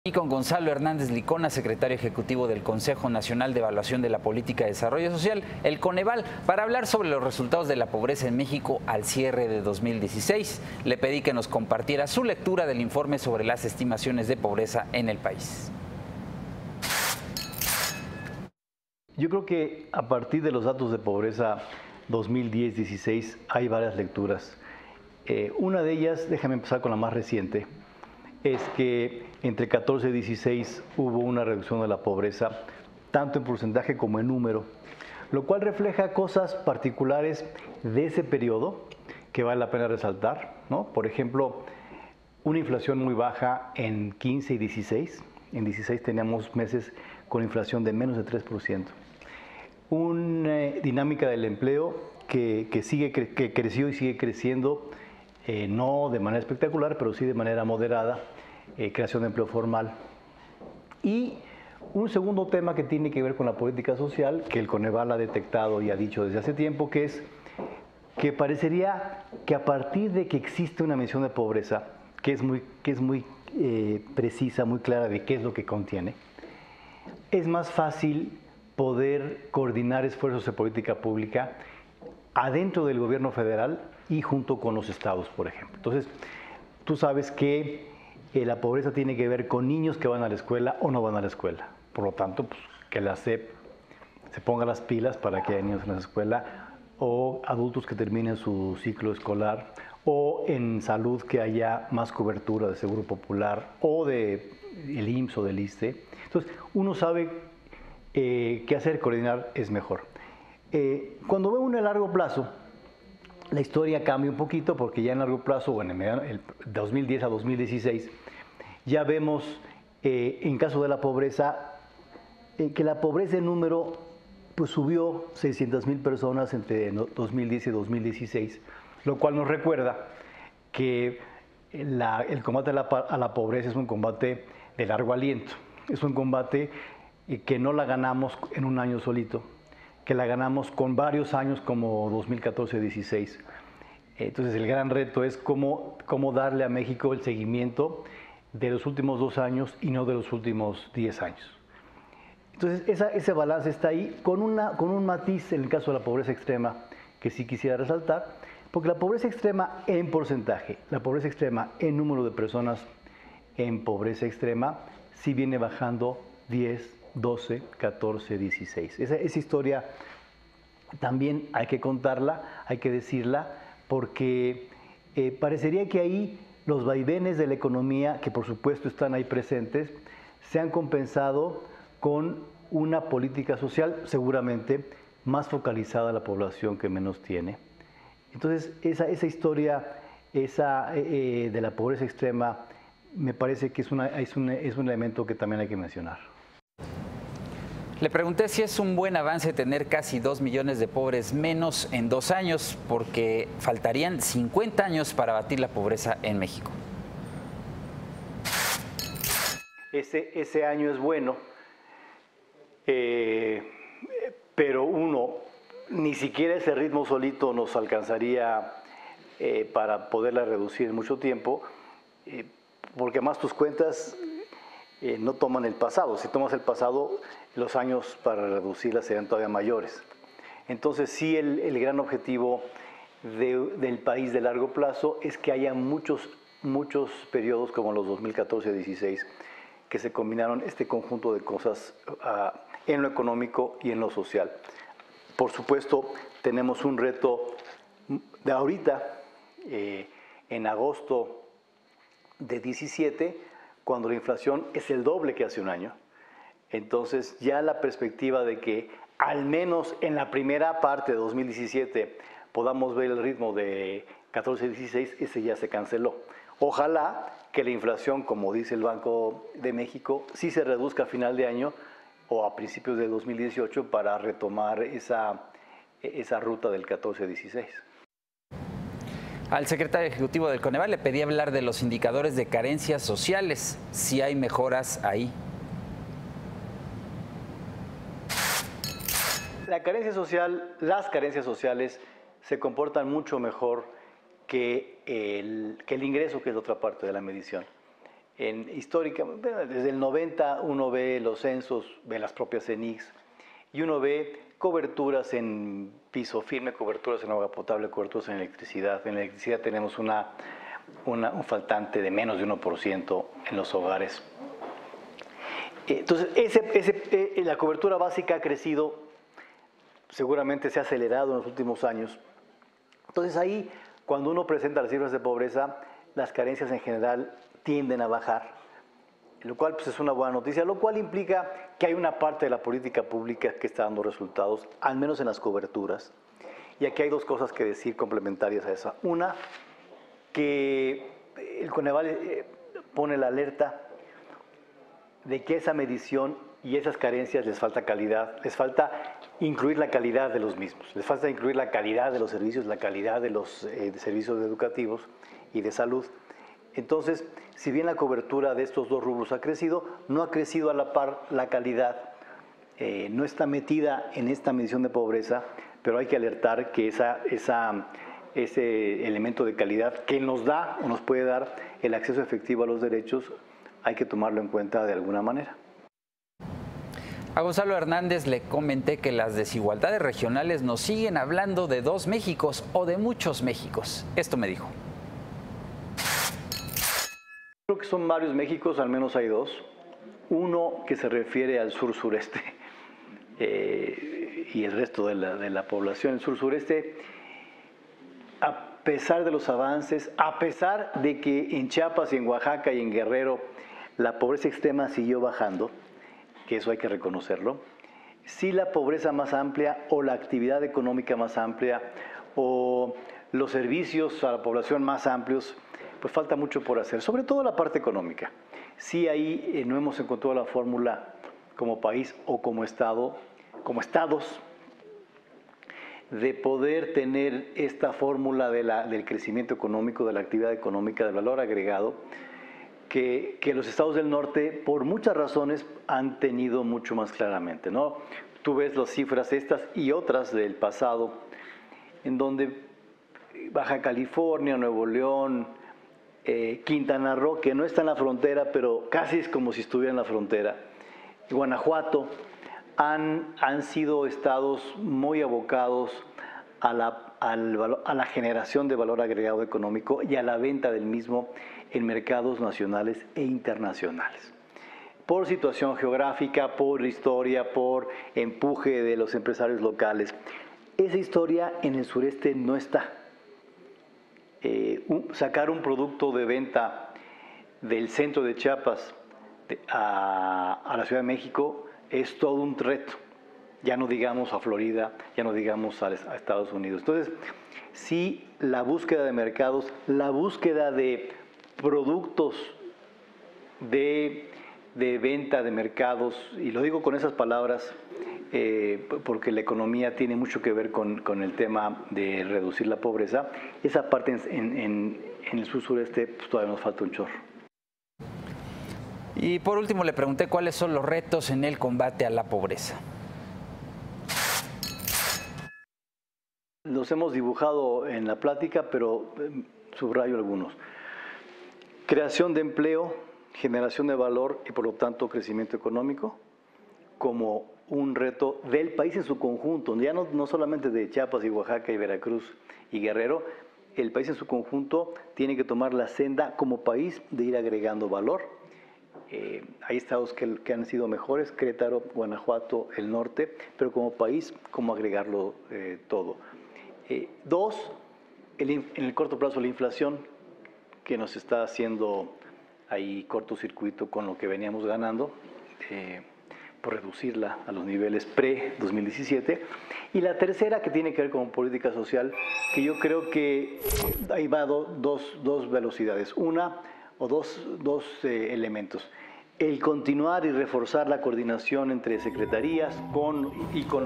Y con Gonzalo Hernández Licona, secretario ejecutivo del Consejo Nacional de Evaluación de la Política de Desarrollo Social, el Coneval, para hablar sobre los resultados de la pobreza en México al cierre de 2016. Le pedí que nos compartiera su lectura del informe sobre las estimaciones de pobreza en el país. Yo creo que a partir de los datos de pobreza 2010-16 hay varias lecturas. Una de ellas, déjame empezar con la más reciente, es que entre 14 y 16 hubo una reducción de la pobreza, tanto en porcentaje como en número, lo cual refleja cosas particulares de ese periodo que vale la pena resaltar, ¿no? Por ejemplo, una inflación muy baja en 15 y 16. En 16 teníamos meses con inflación de menos de 3%. Una dinámica del empleo que creció y sigue creciendo, no de manera espectacular, pero sí de manera moderada, creación de empleo formal. Y un segundo tema que tiene que ver con la política social, que el Coneval ha detectado y ha dicho desde hace tiempo, que es que parecería que a partir de que existe una medición de pobreza, que es muy precisa, muy clara de qué es lo que contiene, es más fácil poder coordinar esfuerzos de política pública adentro del gobierno federal y junto con los estados, por ejemplo. Entonces, tú sabes que la pobreza tiene que ver con niños que van a la escuela o no van a la escuela. Por lo tanto, pues, que la SEP se ponga las pilas para que haya niños en la escuela, o adultos que terminen su ciclo escolar, o en salud que haya más cobertura de Seguro Popular o de el IMSS o del ISSSTE. Entonces, uno sabe qué hacer, coordinar es mejor. Cuando veo uno a largo plazo, la historia cambia un poquito porque ya en largo plazo, bueno, el 2010 a 2016, ya vemos en caso de la pobreza, que la pobreza en número pues, subió 600,000 personas entre 2010 y 2016, lo cual nos recuerda que el combate a la pobreza es un combate de largo aliento, es un combate que no la ganamos en un año solito, que la ganamos con varios años como 2014-16. Entonces el gran reto es cómo darle a México el seguimiento de los últimos 2 años y no de los últimos 10 años. Entonces ese balance está ahí con un matiz en el caso de la pobreza extrema que sí quisiera resaltar, porque la pobreza extrema en porcentaje, la pobreza extrema en número de personas en pobreza extrema sí viene bajando 10, 12, 14, 16. Esa historia también hay que contarla, hay que decirla, porque parecería que ahí los vaivenes de la economía, que por supuesto están ahí presentes, se han compensado con una política social seguramente más focalizada a la población que menos tiene. Entonces, esa historia de la pobreza extrema me parece que es un elemento que también hay que mencionar. Le pregunté si es un buen avance tener casi 2 millones de pobres menos en 2 años, porque faltarían 50 años para abatir la pobreza en México. Ese año es bueno, pero ni siquiera ese ritmo solito nos alcanzaría para poderla reducir en mucho tiempo, porque además tus cuentas no toman el pasado. Si tomas el pasado, los años para reducirla serían todavía mayores. Entonces sí, el gran objetivo del país de largo plazo es que haya muchos periodos como los 2014-16 que se combinaron este conjunto de cosas en lo económico y en lo social. Por supuesto, tenemos un reto de ahorita, en agosto de 17, cuando la inflación es el doble que hace un año. Entonces ya la perspectiva de que al menos en la primera parte de 2017 podamos ver el ritmo de 14-16, ese ya se canceló. Ojalá que la inflación, como dice el Banco de México, sí se reduzca a final de año o a principios de 2018 para retomar esa ruta del 14-16. Al secretario ejecutivo del Coneval le pedí hablar de los indicadores de carencias sociales, si hay mejoras ahí. Las carencias sociales se comportan mucho mejor que el ingreso, que es la otra parte de la medición. históricamente, desde el 90 uno ve los censos, ve las propias CENICS, y uno ve coberturas en piso firme, coberturas en agua potable, coberturas en electricidad. En la electricidad tenemos un faltante de menos de 1% en los hogares. Entonces, la cobertura básica ha crecido, seguramente se ha acelerado en los últimos años. Entonces ahí, cuando uno presenta las cifras de pobreza, las carencias en general tienden a bajar, lo cual pues, es una buena noticia, lo cual implica que hay una parte de la política pública que está dando resultados, al menos en las coberturas. Y aquí hay dos cosas que decir complementarias a esa. Una, que el Coneval pone la alerta de que esa medición y esas carencias les falta calidad, les falta incluir la calidad de los mismos, les falta incluir la calidad de los servicios, la calidad de los servicios educativos y de salud. Entonces, si bien la cobertura de estos dos rubros ha crecido, no ha crecido a la par la calidad, no está metida en esta medición de pobreza, pero hay que alertar que ese elemento de calidad que nos da o nos puede dar el acceso efectivo a los derechos, hay que tomarlo en cuenta de alguna manera. A Gonzalo Hernández le comenté que las desigualdades regionales nos siguen hablando de dos Méxicos o de muchos Méxicos. Esto me dijo. Creo que son varios Méxicos, al menos hay dos. Uno que se refiere al sur-sureste y el resto de la población. El sur-sureste, a pesar de los avances, a pesar de que en Chiapas y en Oaxaca y en Guerrero la pobreza extrema siguió bajando, que eso hay que reconocerlo, sí la pobreza más amplia o la actividad económica más amplia o los servicios a la población más amplios, pues falta mucho por hacer, sobre todo la parte económica. Sí ahí no hemos encontrado la fórmula como país o como estado, como estados, de poder tener esta fórmula del crecimiento económico, de la actividad económica, del valor agregado, que los estados del norte, por muchas razones, han tenido mucho más claramente, ¿no? Tú ves las cifras estas y otras del pasado, en donde Baja California, Nuevo León, Quintana Roo, que no está en la frontera, pero casi es como si estuviera en la frontera, Guanajuato, han sido estados muy abocados a la generación de valor agregado económico y a la venta del mismo en mercados nacionales e internacionales. Por situación geográfica, por historia, por empuje de los empresarios locales. Esa historia en el sureste no está. Sacar un producto de venta del centro de Chiapas a la Ciudad de México es todo un reto. Ya no digamos a Florida, ya no digamos a Estados Unidos. Entonces, sí, la búsqueda de mercados, la búsqueda de productos de venta de mercados, y lo digo con esas palabras porque la economía tiene mucho que ver con el tema de reducir la pobreza, esa parte en el sur-sureste pues, todavía nos falta un chorro. Y por último le pregunté cuáles son los retos en el combate a la pobreza. Los hemos dibujado en la plática, pero subrayo algunos. Creación de empleo, generación de valor y por lo tanto crecimiento económico como un reto del país en su conjunto, ya no solamente de Chiapas y Oaxaca y Veracruz y Guerrero, el país en su conjunto tiene que tomar la senda como país de ir agregando valor. Hay estados que han sido mejores, Querétaro, Guanajuato, el norte, pero como país, ¿cómo agregarlo todo? Dos, en el corto plazo la inflación, que nos está haciendo ahí cortocircuito con lo que veníamos ganando, por reducirla a los niveles pre-2017. Y la tercera, que tiene que ver con política social, que yo creo que ahí va dos velocidades, dos elementos. El continuar y reforzar la coordinación entre secretarías con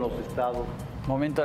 los estados. Momento